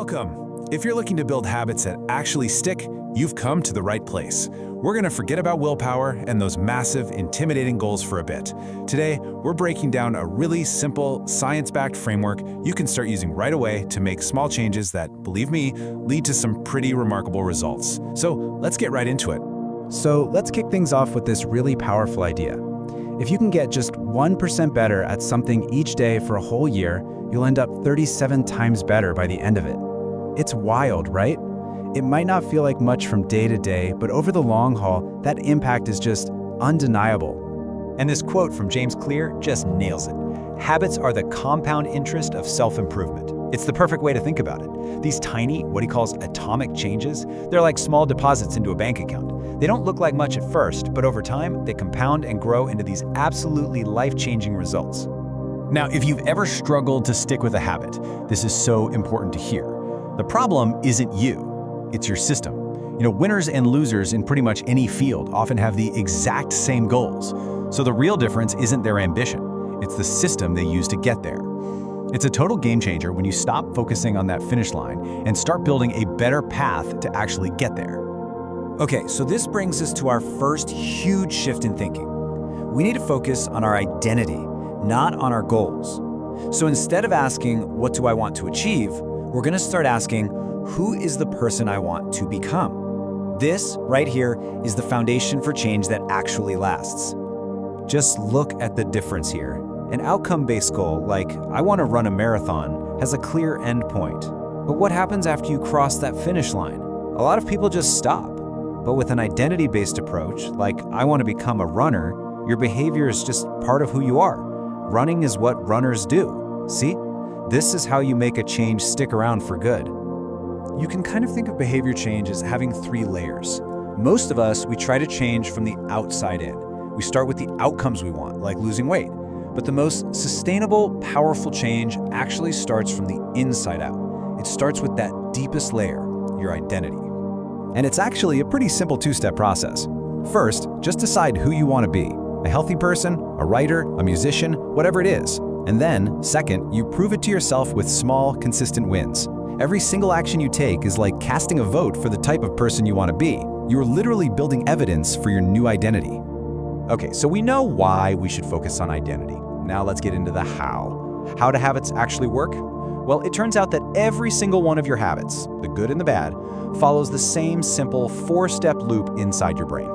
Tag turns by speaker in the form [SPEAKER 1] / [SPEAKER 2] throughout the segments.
[SPEAKER 1] Welcome. If you're looking to build habits that actually stick, you've come to the right place. We're going to forget about willpower and those massive, intimidating goals for a bit. Today, we're breaking down a really simple, science-backed framework you can start using right away to make small changes that, believe me, lead to some pretty remarkable results. So let's get right into it.
[SPEAKER 2] So let's kick things off with this really powerful idea. If you can get just 1% better at something each day for a whole year, you'll end up 37 times better by the end of it. It's wild, right? It might not feel like much from day to day, but over the long haul, that impact is just undeniable.
[SPEAKER 3] And this quote from James Clear just nails it. Habits are the compound interest of self-improvement. It's the perfect way to think about it. These tiny, what he calls atomic changes, they're like small deposits into a bank account. They don't look like much at first, but over time, they compound and grow into these absolutely life-changing results. Now, if you've ever struggled to stick with a habit, this is so important to hear. The problem isn't you, it's your system. Winners and losers in pretty much any field often have the exact same goals. So the real difference isn't their ambition, it's the system they use to get there. It's a total game changer when you stop focusing on that finish line and start building a better path to actually get there.
[SPEAKER 4] Okay, so this brings us to our first huge shift in thinking. We need to focus on our identity, not on our goals. So instead of asking, what do I want to achieve, we're going to start asking, who is the person I want to become? This, right here, is the foundation for change that actually lasts. Just look at the difference here. An outcome-based goal, like I want to run a marathon, has a clear end point. But what happens after you cross that finish line? A lot of people just stop. But with an identity-based approach, like I want to become a runner, your behavior is just part of who you are. Running is what runners do. See? This is how you make a change stick around for good. You can kind of think of behavior change as having 3 layers. Most of us, we try to change from the outside in. We start with the outcomes we want, like losing weight. But the most sustainable, powerful change actually starts from the inside out. It starts with that deepest layer, your identity. And it's actually a pretty simple 2-step process. First, just decide who you want to be. A healthy person, a writer, a musician, whatever it is. And then, second, you prove it to yourself with small, consistent wins. Every single action you take is like casting a vote for the type of person you want to be. You're literally building evidence for your new identity. Okay, so we know why we should focus on identity. Now let's get into the how. How do habits actually work? Well, it turns out that every single one of your habits, the good and the bad, follows the same simple 4-step loop inside your brain.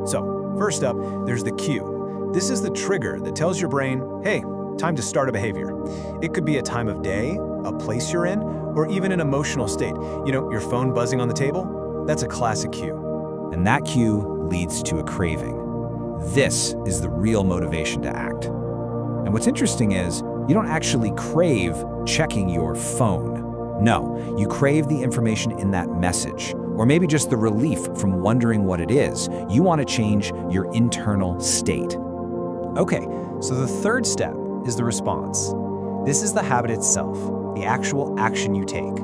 [SPEAKER 4] So, first up, there's the cue. This is the trigger that tells your brain, hey, time to start a behavior. It could be a time of day, a place you're in, or even an emotional state. Your phone buzzing on the table? That's a classic cue. And that cue leads to a craving. This is the real motivation to act. And what's interesting is, you don't actually crave checking your phone. No, you crave the information in that message, or maybe just the relief from wondering what it is. You want to change your internal state. Okay, so the third step is the response. This is the habit itself, the actual action you take.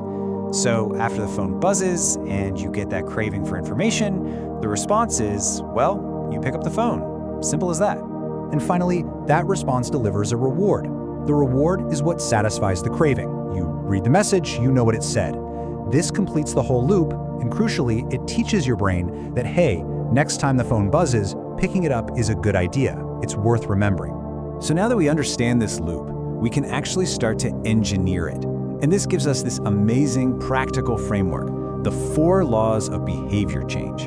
[SPEAKER 4] So after the phone buzzes and you get that craving for information, the response is, well, you pick up the phone. Simple as that.
[SPEAKER 5] And finally, that response delivers a reward. The reward is what satisfies the craving. You read the message, you know what it said. This completes the whole loop, and crucially, it teaches your brain that, hey, next time the phone buzzes, picking it up is a good idea. It's worth remembering.
[SPEAKER 4] So now that we understand this loop, we can actually start to engineer it. And this gives us this amazing practical framework, the 4 laws of behavior change.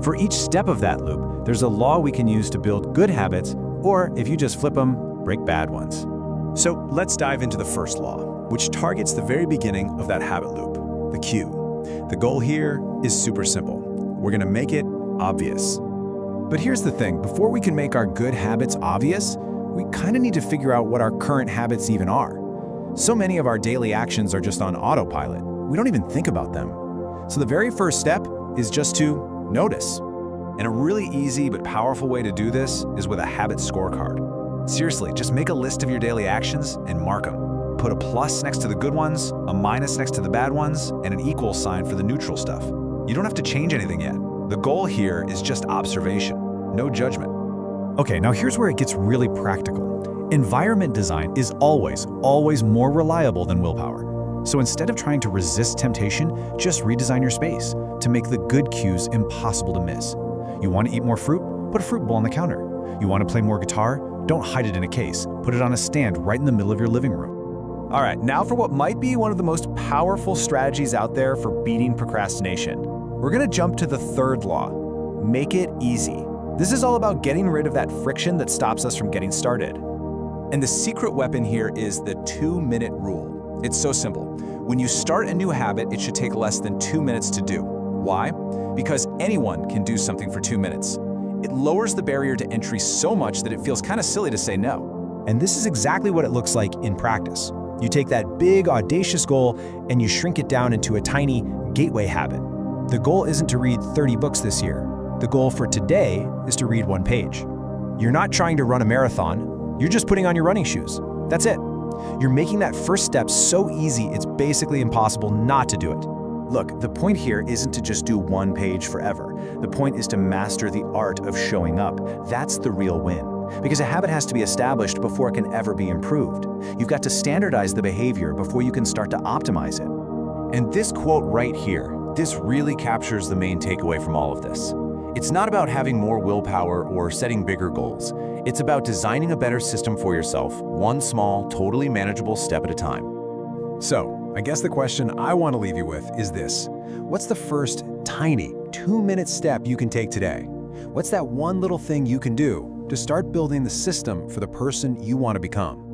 [SPEAKER 4] For each step of that loop, there's a law we can use to build good habits, or if you just flip them, break bad ones.
[SPEAKER 1] So let's dive into the first law, which targets the very beginning of that habit loop, the cue. The goal here is super simple. We're going to make it obvious. But here's the thing, before we can make our good habits obvious, we kind of need to figure out what our current habits even are. So many of our daily actions are just on autopilot. We don't even think about them. So the very first step is just to notice. And a really easy but powerful way to do this is with a habit scorecard. Seriously, just make a list of your daily actions and mark them. Put a plus next to the good ones, a minus next to the bad ones, and an equal sign for the neutral stuff. You don't have to change anything yet. The goal here is just observation, no judgment.
[SPEAKER 3] Okay, now here's where it gets really practical. Environment design is always more reliable than willpower.
[SPEAKER 2] So instead of trying to resist temptation, just redesign your space to make the good cues impossible to miss. You want to eat more fruit? Put a fruit bowl on the counter. You want to play more guitar? Don't hide it in a case. Put it on a stand right in the middle of your living room.
[SPEAKER 1] All right, now for what might be one of the most powerful strategies out there for beating procrastination. We're going to jump to the third law. Make it easy. This is all about getting rid of that friction that stops us from getting started. And the secret weapon here is the 2-minute rule. It's so simple. When you start a new habit, it should take less than 2 minutes to do. Why? Because anyone can do something for 2 minutes. It lowers the barrier to entry so much that it feels kind of silly to say no.
[SPEAKER 2] And this is exactly what it looks like in practice. You take that big, audacious goal and you shrink it down into a tiny gateway habit. The goal isn't to read 30 books this year. The goal for today is to read 1 page. You're not trying to run a marathon. You're just putting on your running shoes. That's it. You're making that first step so easy, it's basically impossible not to do it. Look, the point here isn't to just do 1 page forever. The point is to master the art of showing up. That's the real win. Because a habit has to be established before it can ever be improved. You've got to standardize the behavior before you can start to optimize it.
[SPEAKER 1] And this quote right here, this really captures the main takeaway from all of this. It's not about having more willpower or setting bigger goals. It's about designing a better system for yourself, one small, totally manageable step at a time.
[SPEAKER 2] So, I guess the question I want to leave you with is this. What's the first tiny 2-minute step you can take today? What's that one little thing you can do to start building the system for the person you want to become?